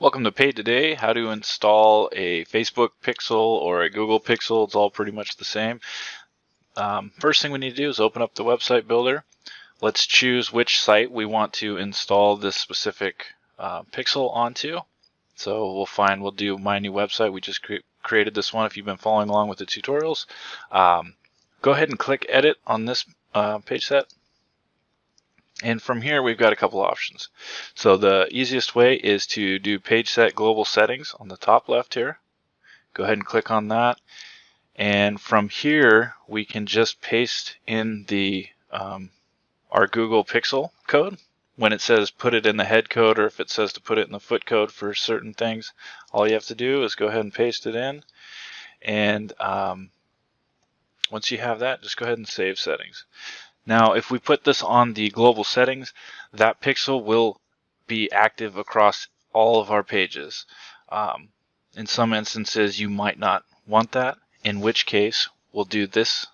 Welcome to PaidToday, how to install a Facebook pixel or a Google pixel. It's all pretty much the same. First thing we need to do is open up the website builder. Let's choose which site we want to install this specific pixel onto. So we'll do my new website. We just created this one if you've been following along with the tutorials. Go ahead and click edit on this page set. And from here, we've got a couple options. So the easiest way is to do page set global settings on the top left here. Go ahead and click on that. And from here, we can just paste in the our Google Pixel code. When it says put it in the head code, or if it says to put it in the foot code for certain things, all you have to do is go ahead and paste it in. And once you have that, just go ahead and save settings. Now, if we put this on the global settings, that pixel will be active across all of our pages. In some instances, you might not want that, in which case we'll do this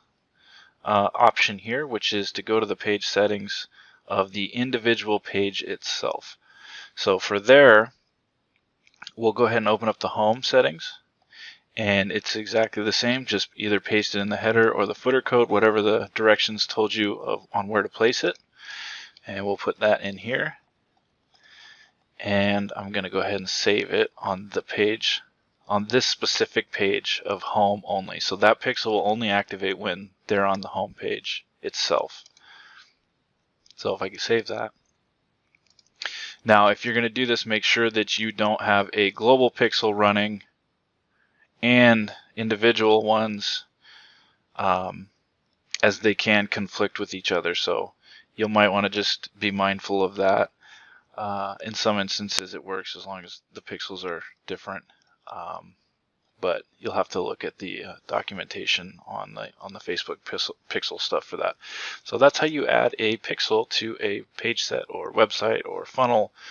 option here, which is to go to the page settings of the individual page itself. So for there, we'll go ahead and open up the home settings. And it's exactly the same, just either paste it in the header or the footer code, whatever the directions told you on where to place it. And we'll put that in here. And I'm going to go ahead and save it on the page, on this specific page of home only. So that pixel will only activate when they're on the home page itself. So if I can save that. Now, if you're going to do this, make sure that you don't have a global pixel running and individual ones, as they can conflict with each other. So you might want to just be mindful of that. In some instances it works as long as the pixels are different, but you'll have to look at the documentation on the Facebook pixel stuff for that. So that's how you add a pixel to a page set or website or funnel